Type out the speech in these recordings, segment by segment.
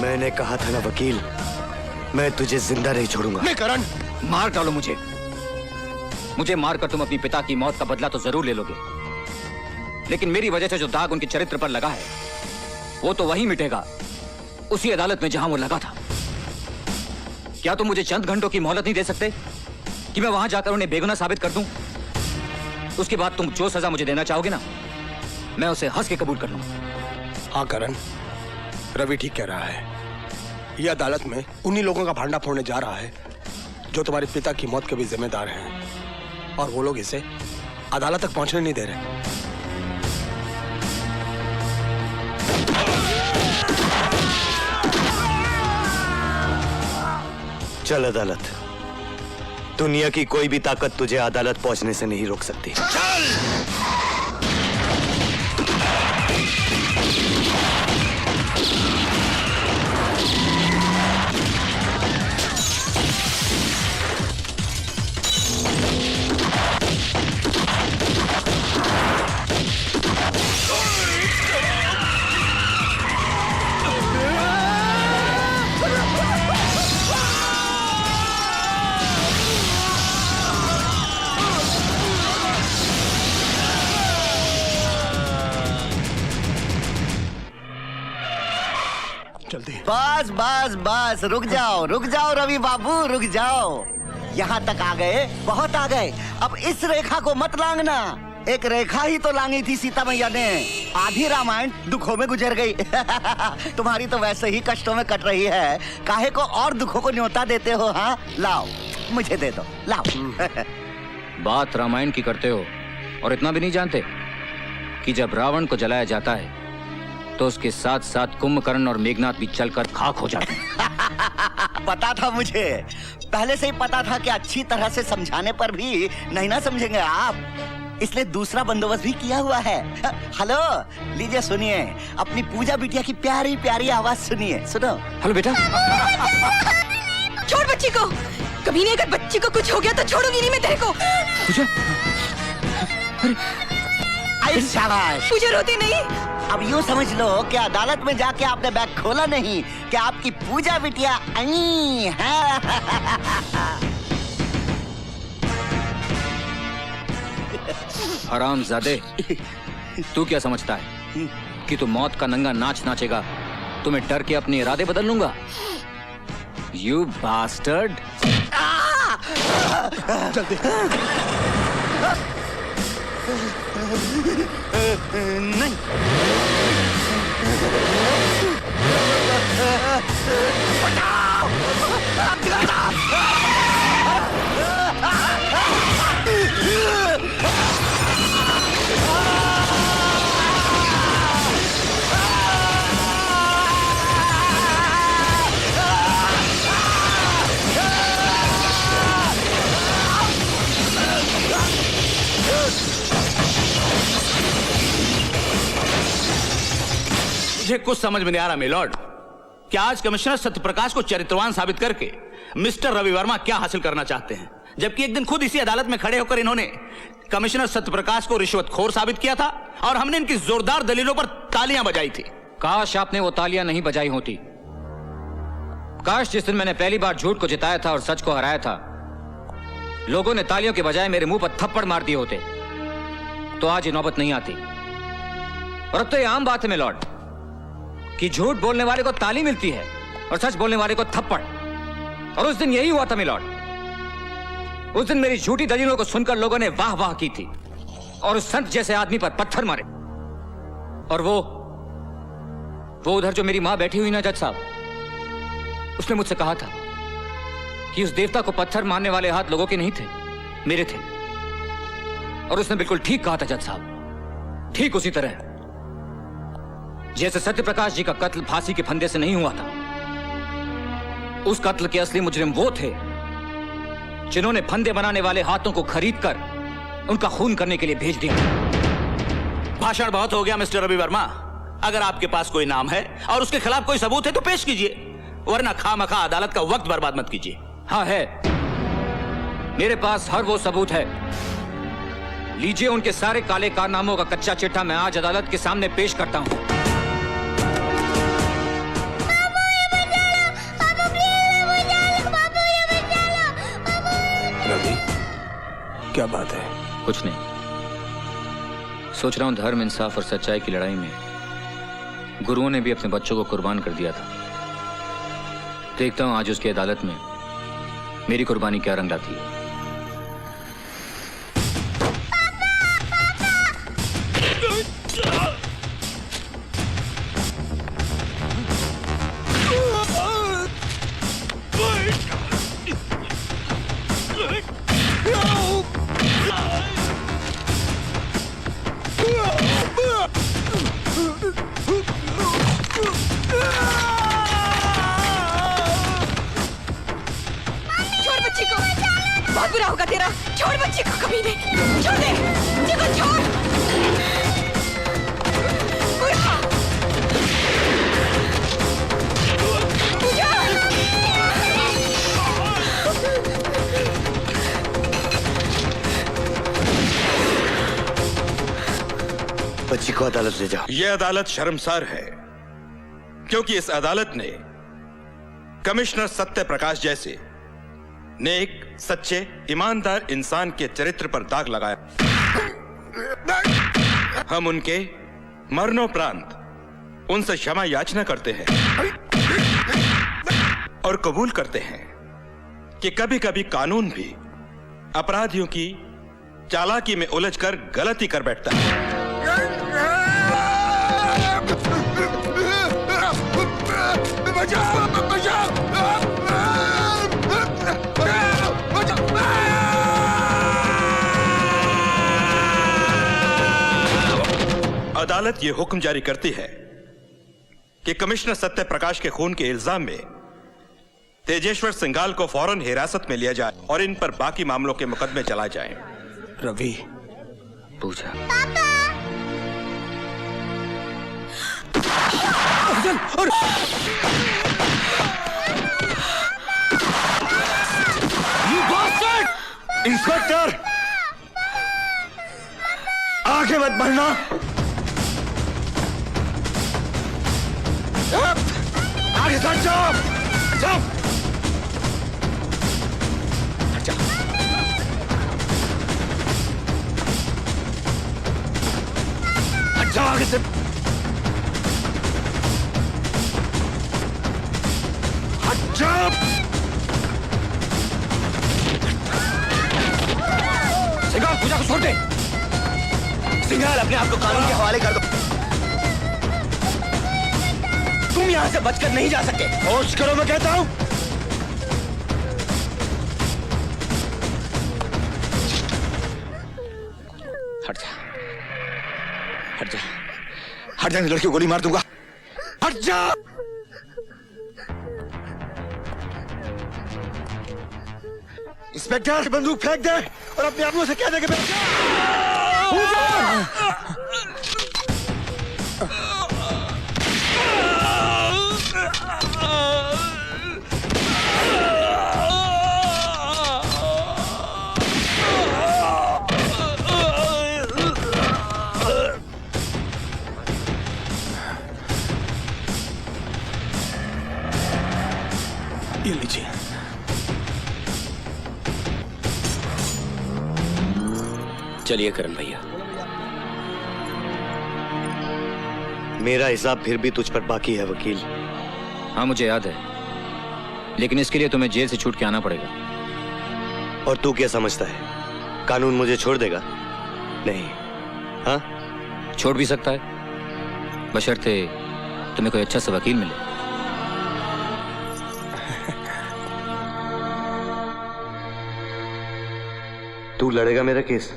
मैंने कहा था ना वकील, मैं तुझे जिंदा नहीं छोड़ूंगा। नहीं करण, मार डालो मुझे मारकर तुम अपनी पिता की मौत का बदला तो जरूर ले लोगे, लेकिन मेरी वजह से जो दाग उनके चरित्र पर लगा है वो तो वहीं मिटेगा, उसी अदालत में जहां वो लगा था। क्या तुम मुझे चंद घंटों की मोहलत नहीं दे सकते कि मैं वहां जाकर उन्हें बेगुनाह साबित कर दूं? उसके बाद तुम जो सजा मुझे देना चाहोगे ना, मैं उसे हंस के कबूल कर लूंगा। हाँ करण, रवि ठीक कह रहा है। ये अदालत में उन्हीं लोगों का भांडा फोड़ने जा रहा है जो तुम्हारे पिता की मौत के भी जिम्मेदार हैं, और वो लोग इसे अदालत तक पहुंचने नहीं दे रहे। चल अदालत, दुनिया की कोई भी ताकत तुझे अदालत पहुंचने से नहीं रोक सकती। चल! बस बस बस, रुक जाओ रवि बाबू, रुक जाओ। यहाँ तक आ गए, बहुत आ गए। अब इस रेखा को मत लांघना। एक रेखा ही तो लांगी थी सीता मैया ने। आधी रामायण दुखों में गुजर गई। तुम्हारी तो वैसे ही कष्टों में कट रही है, काहे को और दुखों को न्योता देते हो? हाँ लाओ, मुझे दे दो, लाओ। बात रामायण की करते हो और इतना भी नहीं जानते कि जब रावण को जलाया जाता है तो उसके साथ साथ कुंभकर्ण और मेघनाथ भी चलकर खाक हो जाते हैं। पता था मुझे, पहले से ही पता था कि अच्छी तरह से समझाने पर भी नहीं ना समझेंगे आप, इसलिए दूसरा बंदोबस्त भी किया हुआ है। हेलो, लीजिए सुनिए, अपनी पूजा बिटिया की प्यारी प्यारी आवाज सुनिए। सुनो। हेलो बेटा। छोड़ बच्ची को। कभी नहीं, अगर बच्ची को कुछ हो गया तो छोड़ूंगी नहीं मैं तेरे को। पूजा, शाबाश। पूजा रोती नहीं। अब यूँ समझ लो कि अदालत में जाके आपने बैग खोला नहीं, कि आपकी पूजा बिटिया आई है। हरामजादे, तू क्या समझता है कि तू मौत का नंगा नाच नाचेगा तो मैं डर के अपने इरादे बदल लूंगा? You bastard. जल्दी। नहीं। मुझे कुछ समझ में नहीं आ रहा मिलॉर्ड, क्या आज कमिश्नर सत्यप्रकाश को चरित्रवान साबित करके मिस्टर रवि वर्मा क्या हासिल करना चाहते हैं, जबकि एक दिन खुद इसी अदालत में खड़े होकर इन्होंने कमिश्नर सत्यप्रकाश को रिश्वतखोर साबित किया था और हमने इनकी जोरदार दलीलों पर तालियां बजाई थी। काश आपने वो तालियां नहीं बजाई होती। काश जिस दिन मैंने पहली बार झूठ को जिताया था और सच को हराया था, लोगों ने तालियों के बजाय मेरे मुंह पर थप्पड़ मार दिए होते तो आज ये नौबत नहीं आती। और अब तो ये आम बात है मिलॉर्ड कि झूठ बोलने वाले को ताली मिलती है और सच बोलने वाले को थप्पड़। और उस दिन यही हुआ था मिलॉर्ड। उस दिन मेरी झूठी दलीलों को सुनकर लोगों ने वाह वाह की थी और उस संत जैसे आदमी पर पत्थर मारे। और वो उधर जो मेरी मां बैठी हुई ना जज साहब, उसने मुझसे कहा था कि उस देवता को पत्थर मारने वाले हाथ लोगों के नहीं थे, मेरे थे। और उसने बिल्कुल ठीक कहा था जज साहब, ठीक उसी तरह जैसे सत्यप्रकाश जी का कत्ल फांसी के फंदे से नहीं हुआ था। उस कत्ल के असली मुजरिम वो थे जिन्होंने फंदे बनाने वाले हाथों को खरीदकर उनका खून करने के लिए भेज दिया। भाषण बहुत हो गया मिस्टर रवि वर्मा। अगर आपके पास कोई नाम है और उसके खिलाफ कोई सबूत है तो पेश कीजिए, वरना खामखा अदालत का वक्त बर्बाद मत कीजिए। हाँ है, मेरे पास हर वो सबूत है। लीजिए उनके सारे काले कारनामों का कच्चा चिट्ठा मैं आज अदालत के सामने पेश करता हूं। क्या बात है? कुछ नहीं, सोच रहा हूं धर्म, इंसाफ और सच्चाई की लड़ाई में गुरुओं ने भी अपने बच्चों को कुर्बान कर दिया था। देखता हूं आज उसकी अदालत में मेरी कुर्बानी क्या रंग लाती है। छोड़ बच्ची को, बहुत बुरा होगा तेरा। छोड़ बच्ची को, कभी नहीं। छोड़ दे बच्ची को, छोड़। बुरा। बच्ची को अदालत ले जाओ। यह अदालत शर्मसार है क्योंकि इस अदालत ने कमिश्नर सत्य प्रकाश जैसे नेक, सच्चे, ईमानदार इंसान के चरित्र पर दाग लगाया। हम उनके मरणोपरांत उनसे क्षमा याचना करते हैं और कबूल करते हैं कि कभी कभी कानून भी अपराधियों की चालाकी में उलझकर गलती कर बैठता है। अदालत यह हुक्म जारी करती है कि कमिश्नर सत्य प्रकाश के खून के इल्जाम में तेजेश्वर सिंघाल को फौरन हिरासत में लिया जाए और इन पर बाकी मामलों के मुकदमे चलाए जाएं। रवि, पूछा इंस्पेक्टर, आगे मत बढ़ना। आगे सट जाओ, जाओ। हट जाओ। हट जाओ आगे से। हट जाओ। सिंघाल, पूजा को छोड़ दे। सिंघाल, अपने आप को कानून के हवाले कर दो। तुम यहां से बचकर नहीं जा सकते। होश करो, मैं कहता हूं। हट जा, हट जा, हट जा, लड़की को गोली मार दूंगा। हट जा। इंस्पेक्टर, बंदूक फेंक दे और अपने आदमियों से कह दे कि ये लीजिए। चलिए करण भैया। मेरा हिसाब फिर भी तुझ पर बाकी है वकील। हाँ, मुझे याद है, लेकिन इसके लिए तुम्हें जेल से छूट के आना पड़ेगा। और तू क्या समझता है, कानून मुझे छोड़ देगा? नहीं। हाँ, छोड़ भी सकता है, बशर्ते तुम्हें कोई अच्छा सा वकील मिले। तू लड़ेगा मेरा केस?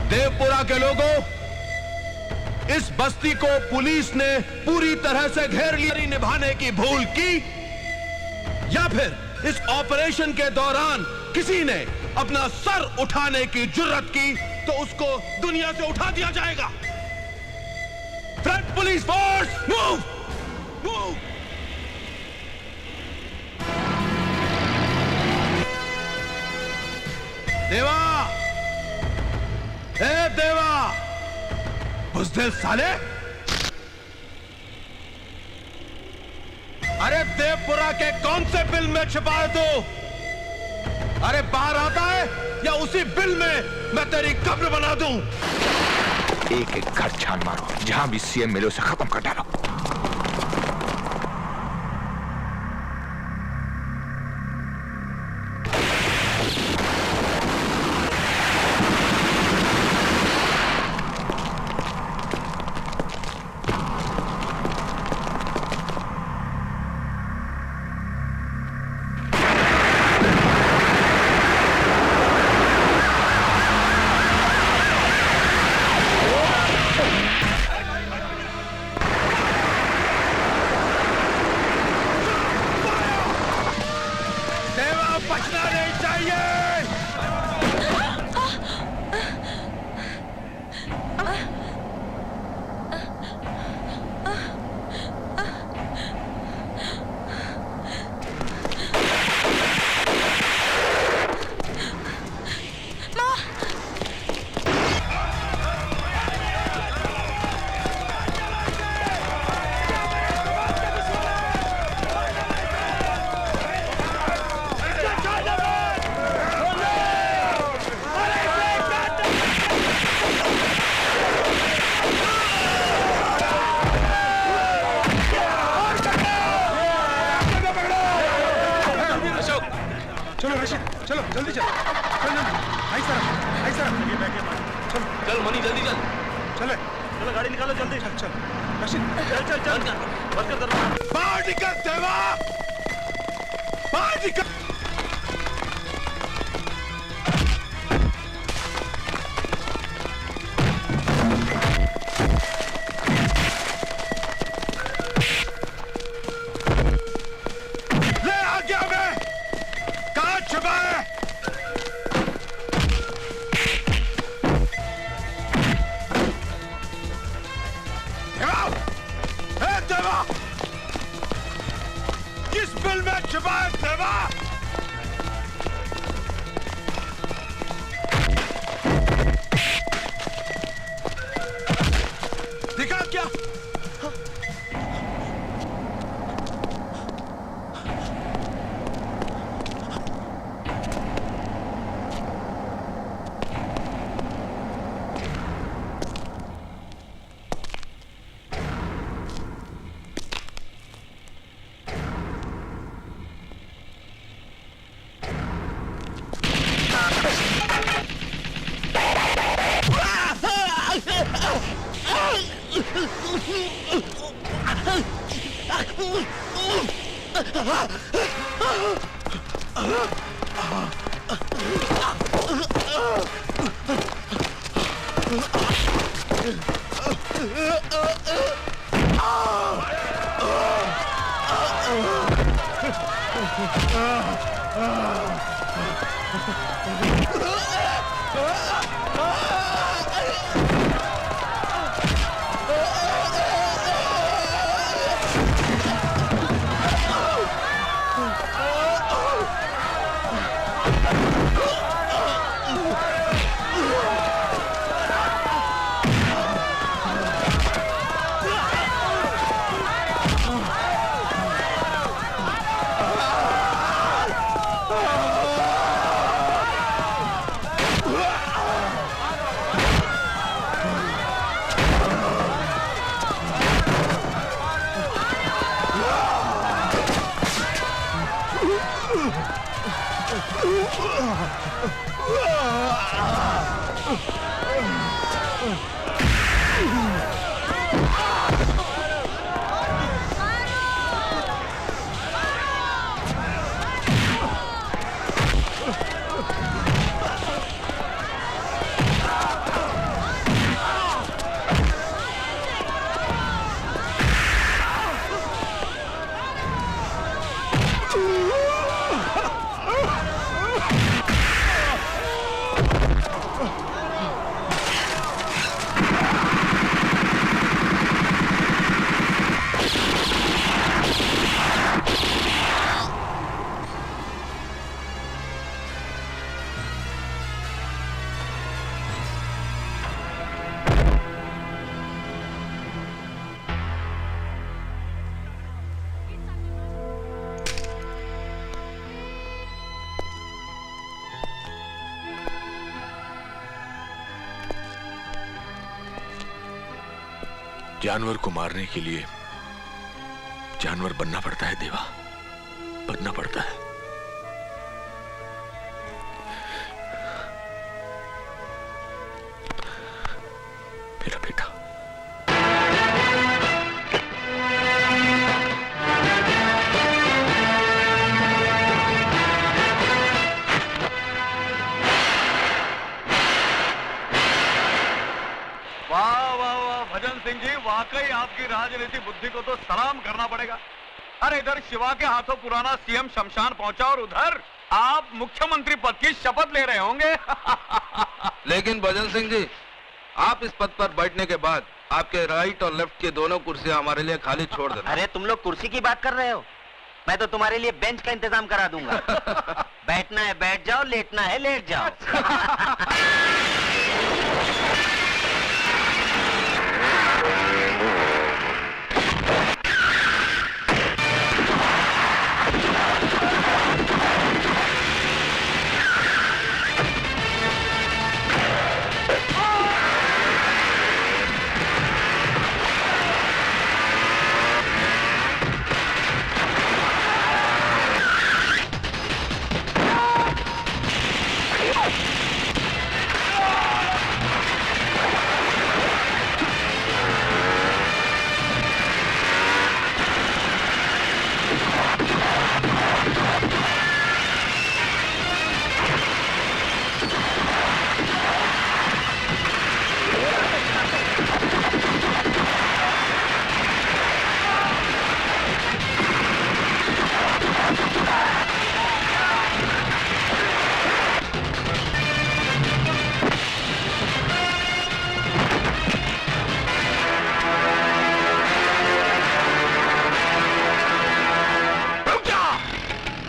देवपुरा के लोगों, इस बस्ती को पुलिस ने पूरी तरह से घेर लिया। निभाने की भूल की या फिर इस ऑपरेशन के दौरान किसी ने अपना सर उठाने की जुर्रत की तो उसको दुनिया से उठा दिया जाएगा। Front police force, move! Move! देवा, ए देवा, बुज़दिल साले, अरे देवपुरा के कौन से बिल में छिपा है तू? अरे बाहर आता है या उसी बिल में मैं तेरी कब्र बना दूं? एक एक घर छान मारो, जहां भी सीएम मिले उसे खत्म कर डालो। बचना नहीं चाहिए। चलो रशीद, चलो जल्दी चल, चल आई सर, चल चल मनी जल्दी चल, चले, चलो गाड़ी निकालो जल्दी, चल चल रशीद, चल चल चल, बंद कर दरवाजा, बाहर निकल देवा, बाहर निकल। किस बिल में छुपा है देवा? दिखा क्या? जानवर को मारने के लिए जानवर बनना पड़ता है देवा, बनना पड़ता है। मेरा बेटा भजन सिंह जी, वाकई आपकी राजनीति बुद्धि को तो सलाम करना पड़ेगा। अरे इधर शिवा के हाथों पुराना सीएम शमशान पहुंचा और उधर आप मुख्यमंत्री पद की शपथ ले रहे होंगे। लेकिन भजन सिंह जी, आप इस पद पर बैठने के बाद आपके राइट और लेफ्ट की दोनों कुर्सियां हमारे लिए खाली छोड़ देना। अरे तुम लोग कुर्सी की बात कर रहे हो, मैं तो तुम्हारे लिए बेंच का इंतजाम करा दूंगा। बैठना है बैठ जाओ, लेटना है लेट जाओ।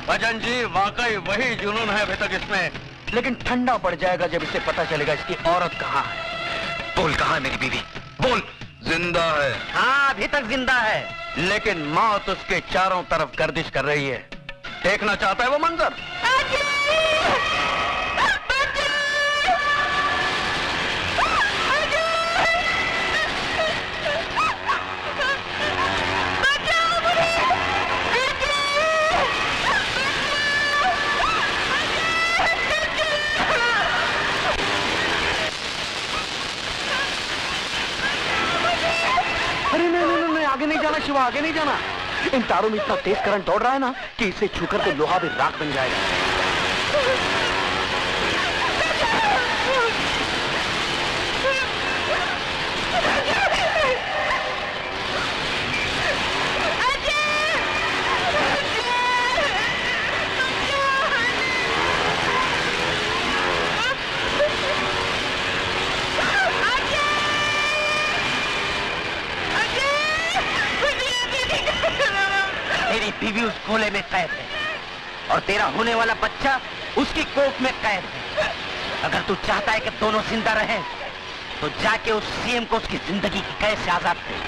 भजन जी, वाकई वही जुनून है अभी तक इसमें, लेकिन ठंडा पड़ जाएगा जब इसे पता चलेगा इसकी औरत कहाँ है। बोल, कहाँ है मेरी बीवी? बोल। जिंदा है। हाँ अभी तक जिंदा है, लेकिन मौत उसके चारों तरफ गर्दिश कर रही है। देखना चाहता है वो मंजर? आगे नहीं जाना शिवा, आगे नहीं जाना। इन तारों में इतना तेज करंट दौड़ रहा है ना कि इसे छूकर तो लोहा भी राख बन जाएगा। तेरी बीवी उस गोले में कैद है और तेरा होने वाला बच्चा उसकी कोख में कैद है। अगर तू चाहता है कि दोनों जिंदा रहें, तो जाके उस सीएम को उसकी जिंदगी की कैद से आजाद कर।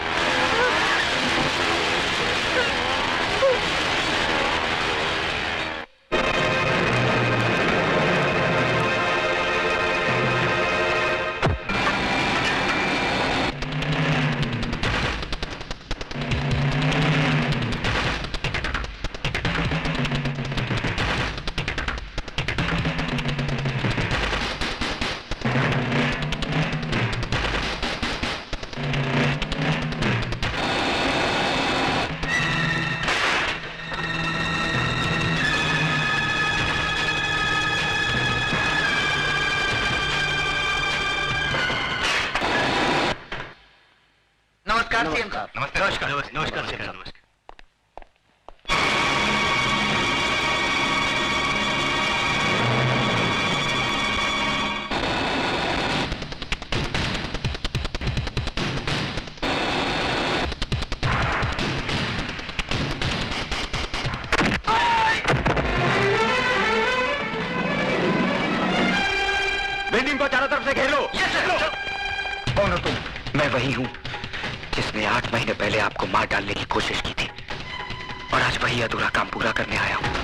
नमस्कार सीएम साहब। बिल्डिंग को चारों तरफ से घेर लो। कौन हो तुम? मैं वही हूँ जिसने 8 महीने पहले आपको मार डालने की कोशिश की थी, और आज वही अधूरा काम पूरा करने आया हूँ।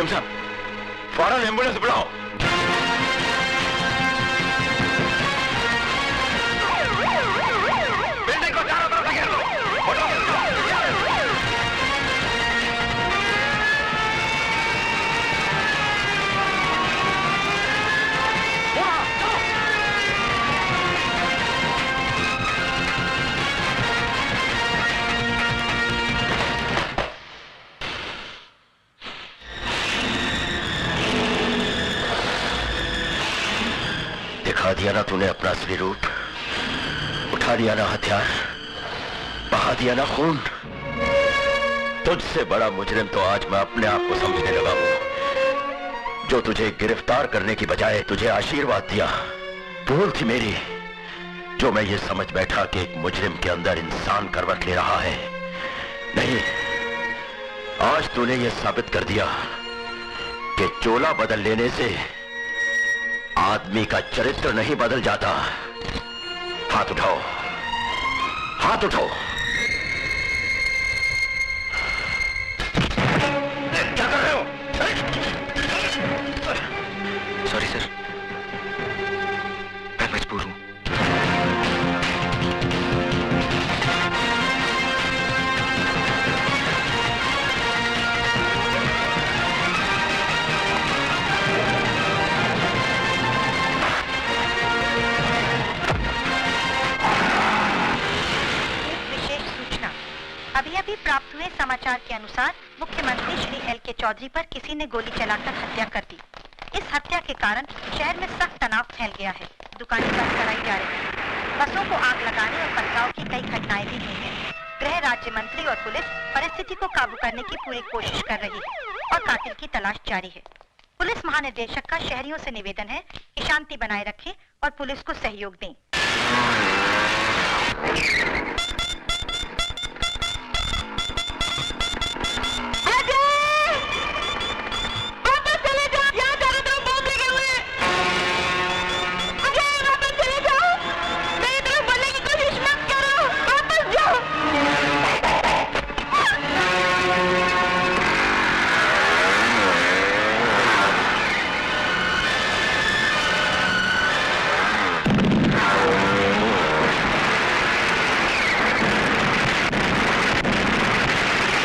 सीएम साहब, फौरन एम्बुलेंस बुलाओ। बिल्डिंग को चारों तरफ से घेर लो। दिखा दिया ना तूने अपना असली रूप, उठा लिया ना हथियार, बहा दिया ना खून। तुझसे बड़ा मुजरिम तो आज मैं अपने आप को समझने लगा हूं, जो तुझे गिरफ्तार करने की बजाय तुझे आशीर्वाद दिया। भूल थी मेरी, जो मैं ये समझ बैठा कि एक मुजरिम के अंदर इंसान करवट ले रहा है। नहीं, आज तूने ये साबित कर दिया कि चोला बदल लेने से आदमी का चरित्र नहीं बदल जाता। हाथ उठाओ, हाथ उठाओ। क्या कर रहे हो? सॉरी सर, मैं मजबूर हूं। अभी प्राप्त हुए समाचार के अनुसार मुख्यमंत्री श्री एल.के. चौधरी पर किसी ने गोली चलाकर हत्या कर दी। इस हत्या के कारण शहर में सख्त तनाव फैल गया है। दुकानें बंद कराई जा रही हैं। बसों को आग लगाने और पथराव की कई घटनाएं भी हुई हैं। गृह राज्य मंत्री और पुलिस परिस्थिति को काबू करने की पूरी कोशिश कर रही है और कातिल की तलाश जारी है। पुलिस महानिदेशक का शहरियों से निवेदन है कि शांति बनाए रखें और पुलिस को सहयोग दें।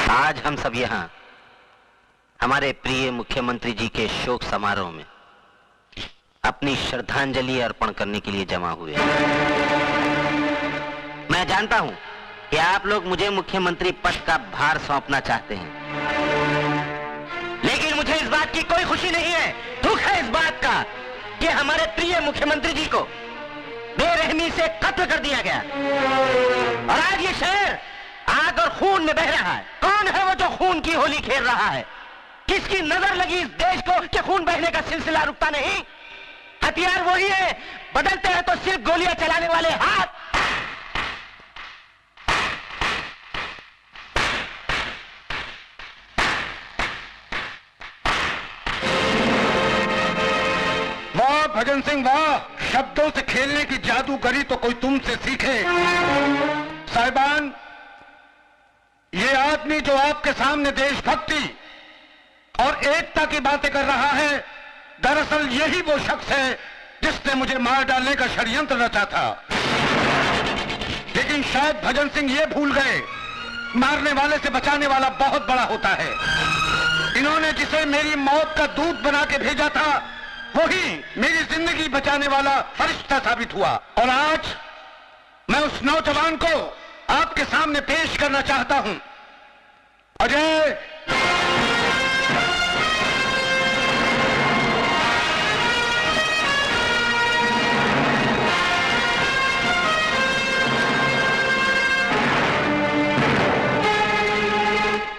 आज हम सब यहाँ हमारे प्रिय मुख्यमंत्री जी के शोक समारोह में अपनी श्रद्धांजलि अर्पण करने के लिए जमा हुए। मैं जानता हूं कि आप लोग मुझे मुख्यमंत्री पद का भार सौंपना चाहते हैं, लेकिन मुझे इस बात की कोई खुशी नहीं है। दुख है इस बात का कि हमारे प्रिय मुख्यमंत्री जी को बेरहमी से कत्ल कर दिया गया और आज ये शहर आग और खून में बह रहा है। कौन है वो जो खून की होली खेल रहा है? किसकी नजर लगी इस देश को कि खून बहने का सिलसिला रुकता नहीं? हथियार वही है, बदलते हैं तो सिर्फ गोलियां चलाने वाले हाथ। वाह भजन सिंह वाह, शब्दों से खेलने की जादूगरी तो कोई तुमसे सीखे। साहिबान, ये आदमी जो आपके सामने देशभक्ति और एकता की बातें कर रहा है, दरअसल यही वो शख्स है जिसने मुझे मार डालने का षड्यंत्र रचा था। लेकिन शायद भजन सिंह ये भूल गए, मारने वाले से बचाने वाला बहुत बड़ा होता है। इन्होंने जिसे मेरी मौत का दूत बना के भेजा था, वही मेरी जिंदगी बचाने वाला फरिश्ता साबित हुआ। और आज मैं उस नौजवान को आपके सामने पेश करना चाहता हूं। अजय,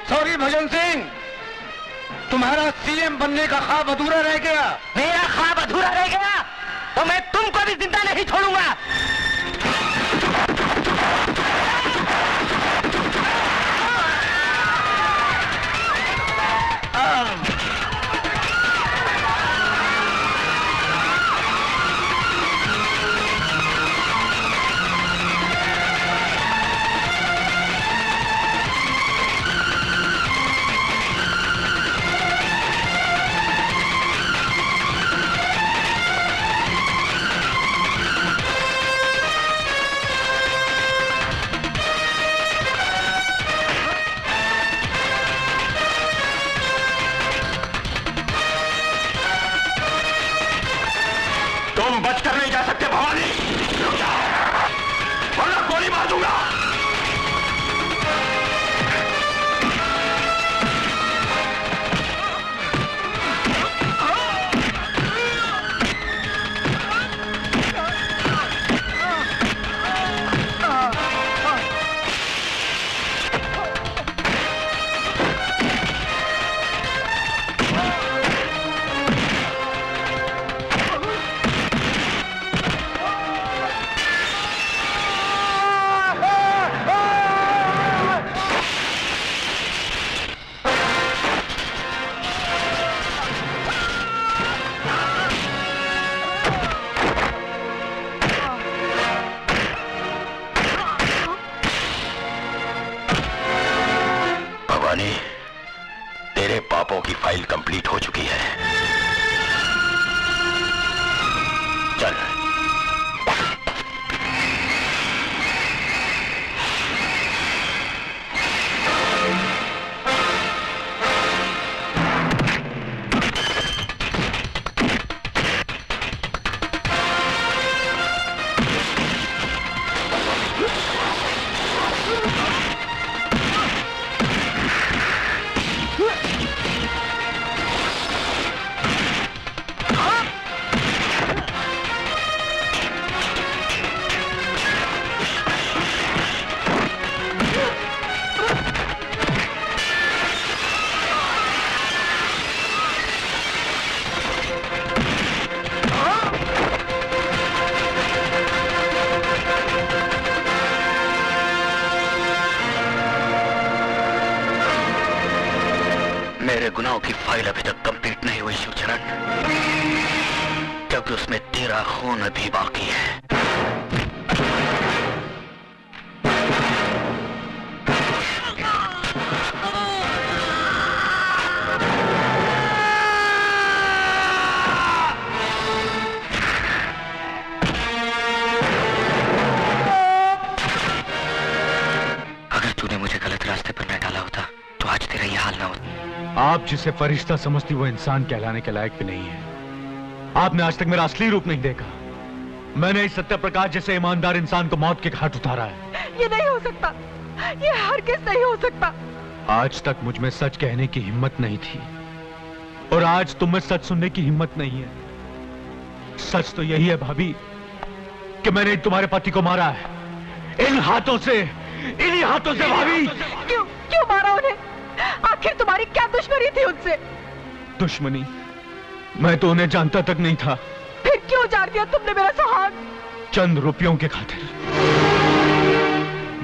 सॉरी भजन सिंह, तुम्हारा सीएम बनने का ख्वाब अधूरा रह गया। मेरा ख्वाब अधूरा रह गया तो मैं तुमको भी जिंदा नहीं छोड़ूंगा। तुम बचकर नहीं जा सकते भवानी, रुक जाओ वरना गोली मार दूंगा। तेरे पापों की फाइल कंप्लीट हो चुकी है। चल। मेरे गुनाहों की फाइल अभी तक कंप्लीट नहीं हुई शिवचरण, क्योंकि उसमें तेरा खून अभी बाकी है। अगर तूने मुझे गलत रास्ते पर न डाला होता तो आज तेरा ये हाल ना होता। आप जिसे फरिश्ता समझती वो इंसान कहलाने के लायक भी नहीं है। आपने आज तक मेरा असली रूप नहीं देखा। मैंने इस सत्य प्रकाश जैसे ईमानदार इंसान को मौत के घाट उतारा है। ये नहीं हो सकता, ये हरगिज़ नहीं हो सकता। आज तक मुझ में सच कहने की हिम्मत नहीं थी और आज तुम में सच सुनने की हिम्मत नहीं है। सच तो यही है भाभी कि मैंने तुम्हारे पति को मारा है इन हाथों से, इन्हीं हाथों से भाभी। क्यों मारा उन्हें? आखिर तुम्हारी क्या दुश्मनी थी उनसे? दुश्मनी? मैं तो उन्हें जानता तक नहीं था। फिर क्यों जान दिया तुमने मेरा सुहाग? चंद रुपयों के खातिर।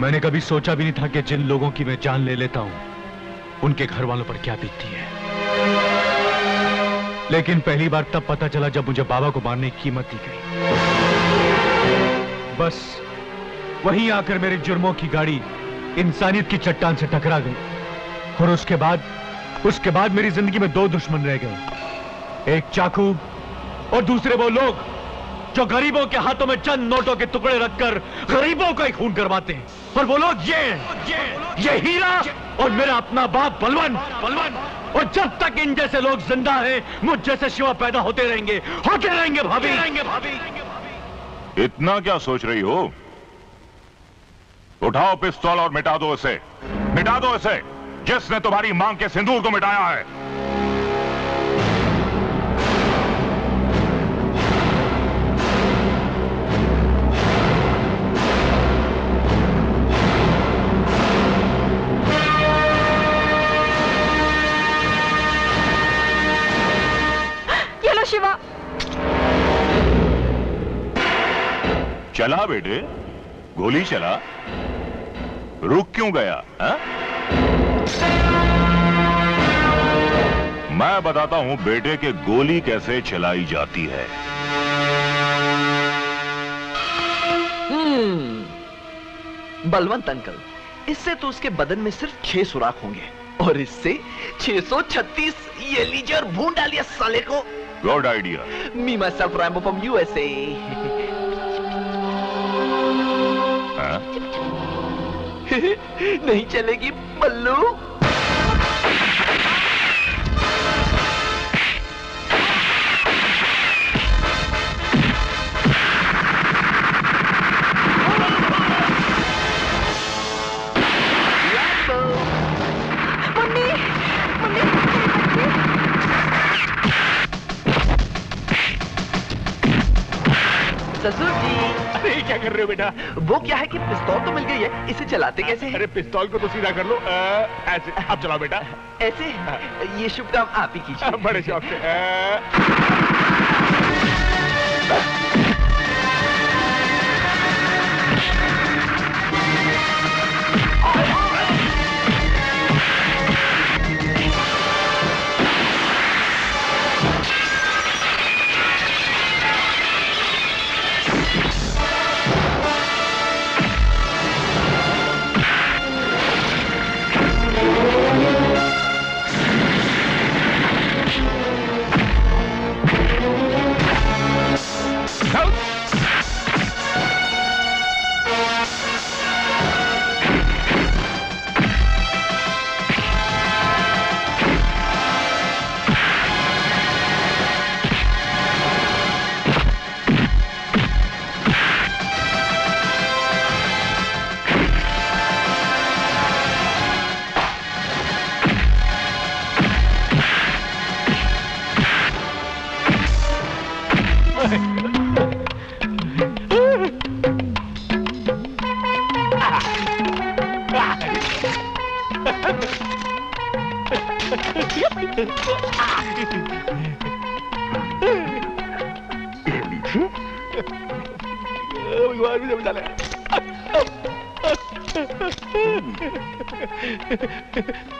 मैंने कभी सोचा भी नहीं था कि जिन लोगों की मैं जान ले लेता हूं उनके घर वालों पर क्या बीतती है। लेकिन पहली बार तब पता चला जब मुझे बाबा को मारने की कीमत दी गई। बस वहीं आकर मेरे जुर्मों की गाड़ी इंसानियत की चट्टान से टकरा गई और उसके बाद मेरी जिंदगी में दो दुश्मन रह गए, एक चाकू और दूसरे वो लोग जो गरीबों के हाथों में चंद नोटों के टुकड़े रखकर गरीबों का ही खून करवाते हैं। और वो लोग ये हीरा और मेरा अपना बाप बलवन। और जब तक इन जैसे लोग जिंदा हैं, मुझ जैसे शिवा पैदा होते रहेंगे भाभी। इतना क्या सोच रही हो? उठाओ पिस्तौल और मिटा दो इसे, जिसने तुम्हारी मांग के सिंदूर को मिटाया है। ये लो शिवा। चला बेटे, गोली चला, रुक क्यों गया? हा? मैं बताता हूं बेटे के गोली कैसे चलाई जाती है। बलवंत अंकल, इससे तो उसके बदन में सिर्फ 6 सुराख होंगे और इससे 636। ये लीजिए और भून डालिए साले को। Good idea. Me my self Rambo from USA. नहीं चलेगी बल्लू। ससुर जी। अरे क्या कर रहे हो बेटा? वो क्या है कि पिस्तौल तो मिल गई है, इसे चलाते कैसे हैं? अरे पिस्तौल को तो सीधा कर लो, ऐसे। अब चलाओ बेटा। ऐसे? ये शुभ काम आप ही कीजिए। बड़े शौक से।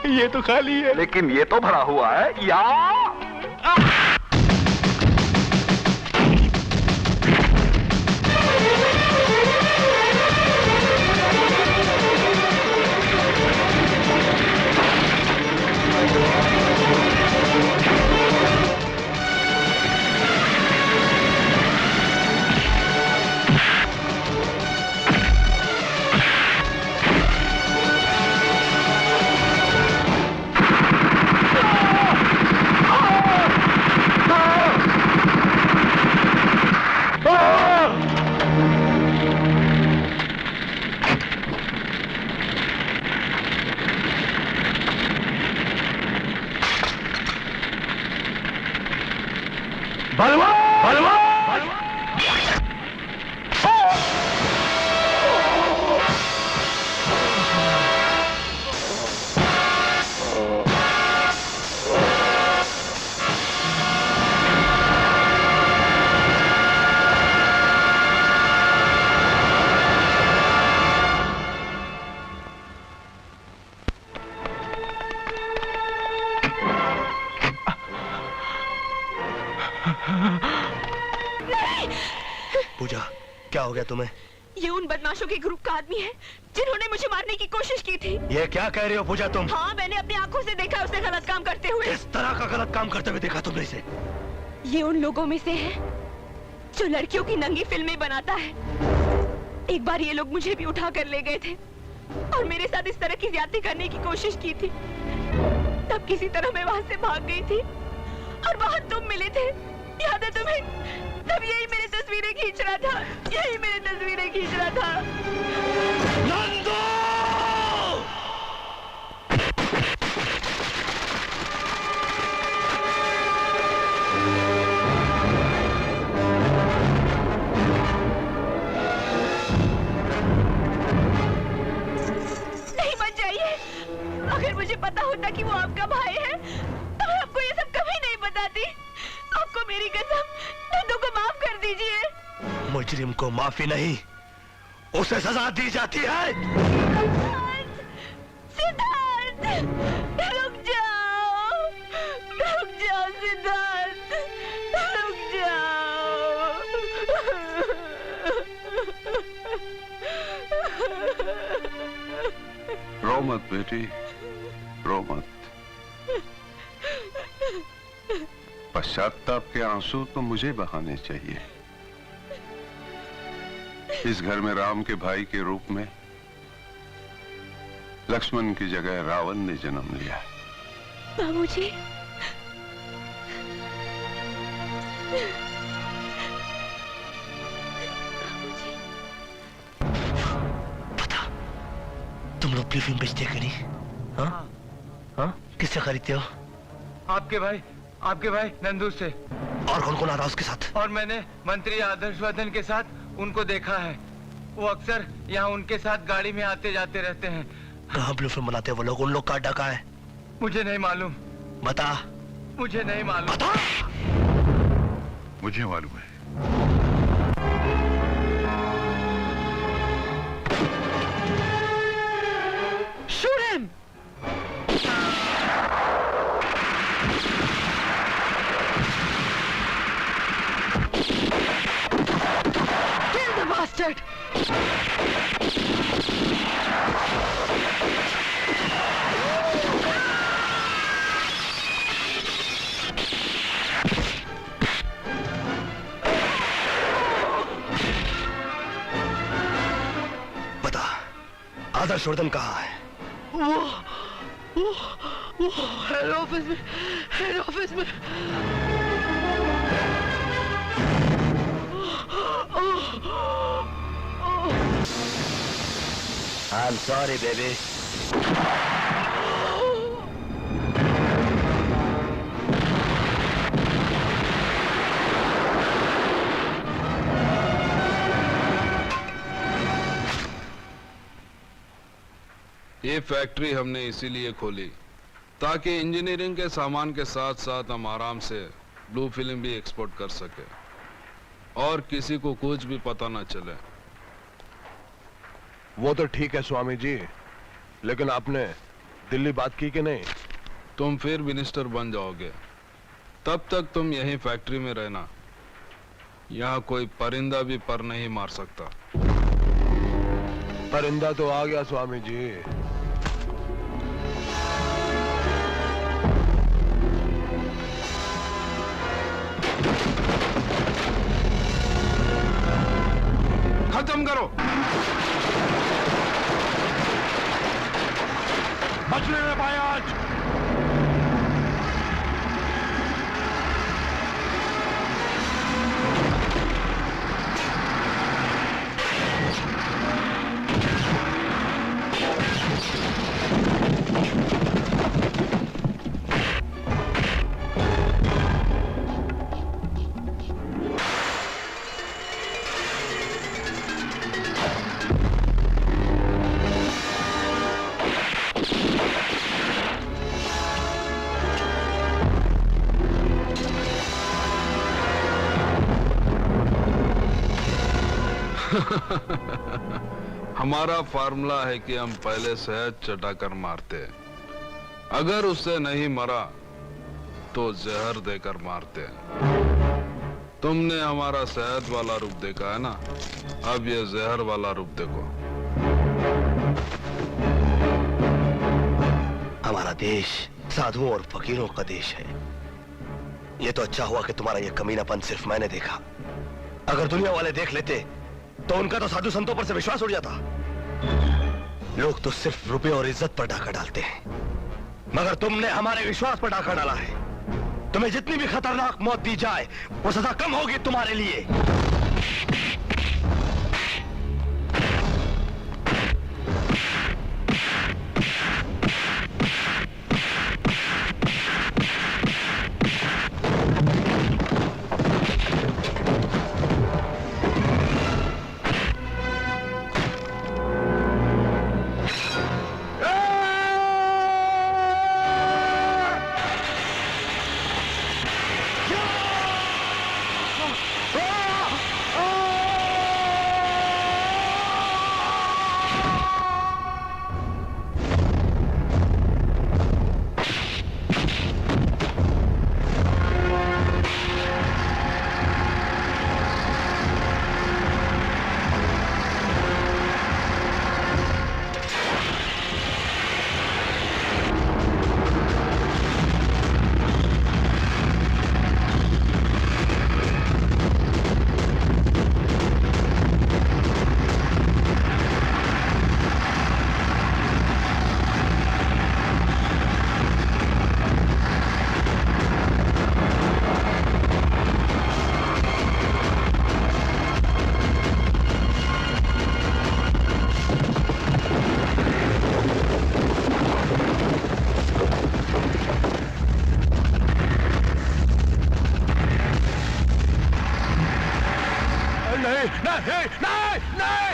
ये तो खाली है। लेकिन ये तो भरा हुआ है या पूजा, क्या हो गया तुम्हें? ये उन बदमाशों के ग्रुप का आदमी है जिन्होंने मुझे मारने की कोशिश की थी। ये क्या कह रही हो पूजा तुम? हाँ, मैंने अपनी आंखों से देखा उसे गलत काम करते हुए। इस तरह का गलत काम करते हुए देखा तुमने इसे? ये उन लोगों में से है जो लड़कियों की नंगी फिल्में बनाता है। एक बार ये लोग मुझे भी उठा कर ले गए थे और मेरे साथ इस तरह की ज्यादती करने की कोशिश की थी। तब किसी तरह मैं वहां से भाग गई थी और वहां तुम मिले थे, याद है तुम्हें? तब यही मेरी तस्वीरें खींच रहा था, यही मेरी तस्वीरें खींच रहा था। नंदू! नहीं, मत जाइए। अगर मुझे पता होता कि वो आपका भाई है तो मैं आपको ये सब कभी नहीं बताती। आपको मेरी कसम, नंदू को माफ कर दीजिए। मुजरिम को माफी नहीं, उसे सजा दी जाती है। सिद्धार्थ, रुक जाओ सिद्धार्थ, रुक जाओ। रो मत बेटी, रो मत। पश्चाताप के आंसू तो मुझे बहाने चाहिए। इस घर में राम के भाई के रूप में लक्ष्मण की जगह रावण ने जन्म लिया। बाबूजी, बता, तुम लोग फिल्म बेचते कि नहीं? हाँ? हाँ? किससे खरीदते हो? आपके भाई, आपके भाई नंदू से। और कौन कौन आ रहा उसके साथ? और मैंने मंत्री आदर्शवर्धन के साथ उनको देखा है। वो अक्सर यहाँ उनके साथ गाड़ी में आते जाते रहते हैं। कहाँ ब्लू फिल्म बनाते हैं वो लोग? उन लोग का अड्डा कहाँ है? मुझे नहीं मालूम। बता। मुझे नहीं मालूम। बता। मुझे मालूम है। Shoot him! Kill the bastard! बता, आदर्शवर्धन कहाँ है? वो हेड ऑफिस में, हेड ऑफिस में। I'm sorry, baby. ये फैक्ट्री हमने इसीलिए खोली ताकि इंजीनियरिंग के सामान के साथ साथ हम आराम से ब्लू फिल्म भी एक्सपोर्ट कर सके और किसी को कुछ भी पता ना चले। वो तो ठीक है स्वामी जी, लेकिन आपने दिल्ली बात की कि नहीं? तुम फिर मिनिस्टर बन जाओगे, तब तक तुम यहीं फैक्ट्री में रहना। यहाँ कोई परिंदा भी पर नहीं मार सकता। परिंदा तो आ गया स्वामी जी। खत्म करो। बचने न पाए आज। हमारा फार्मूला है कि हम पहले शहद चटाकर मारते हैं, अगर उससे नहीं मरा तो जहर देकर मारते हैं। तुमने हमारा शहद वाला रूप देखा है ना, अब ये जहर वाला रूप देखो। हमारा देश साधुओं और फकीरों का देश है। ये तो अच्छा हुआ कि तुम्हारा ये कमीनापन सिर्फ मैंने देखा। अगर दुनिया वाले देख लेते तो उनका तो साधु संतों पर से विश्वास उड़ जाता। लोग तो सिर्फ रुपए और इज्जत पर डाका डालते हैं, मगर तुमने हमारे विश्वास पर डाका डाला है। तुम्हें जितनी भी खतरनाक मौत दी जाए वो सजा कम होगी तुम्हारे लिए। नहीं नहीं नहीं,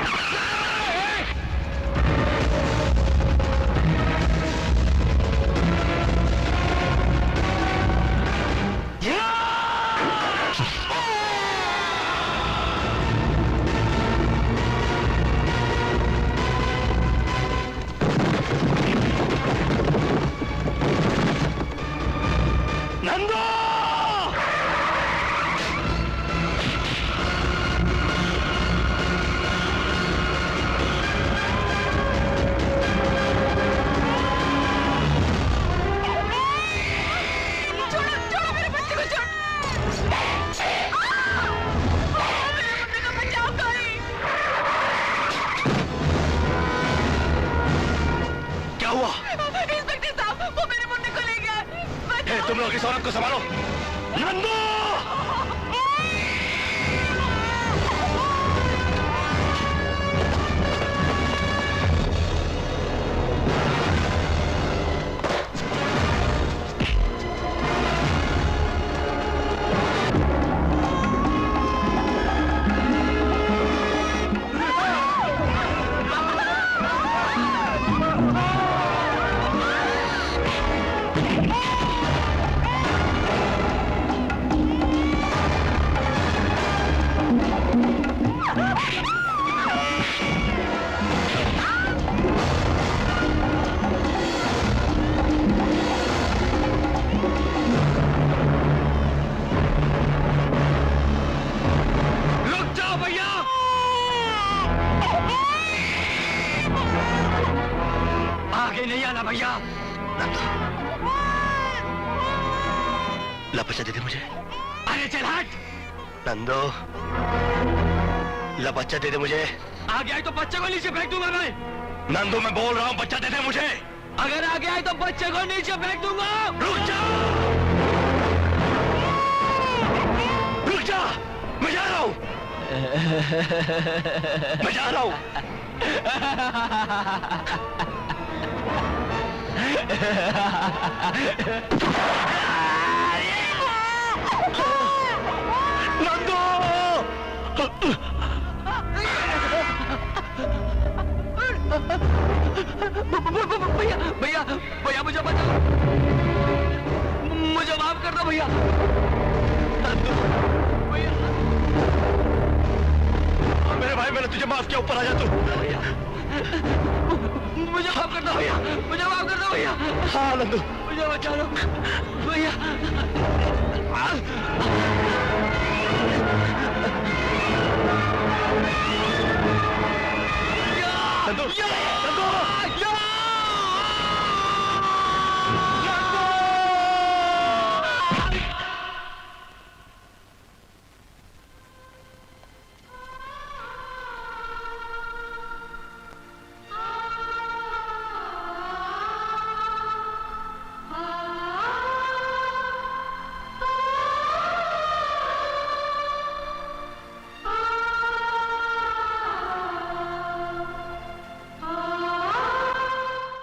नंदू! क्या हुआ? इंस्पेक्टर साहब, वो मेरे मुन्ने को ले गया। तुम लोग इस औरत को संभालो। नंदू! भैया। ला बच्चा दे दे मुझे। अरे चल हट। नंदो, ला बच्चा दे दे मुझे। आगे आए तो बच्चे को नीचे फेंक दूंगा मैं। नंदो मैं बोल रहा हूँ, बच्चा दे दे मुझे। अगर आगे आए तो बच्चे को नीचे फेंक दूंगा। रुक जा, रुक जा, मैं जा रहा हूँ, मैं जा रहा हूँ। नंदो! भैया भैया भैया मुझे बचाओ, मुझे माफ कर दो भैया। मेरे भाई, मैंने तुझे माफ किया, ऊपर आ जा तू। मुझे माफ कर दो भैया, मुझे माफ कर दो भैया। हाँ नंदू, मुझे बचा लो भैया।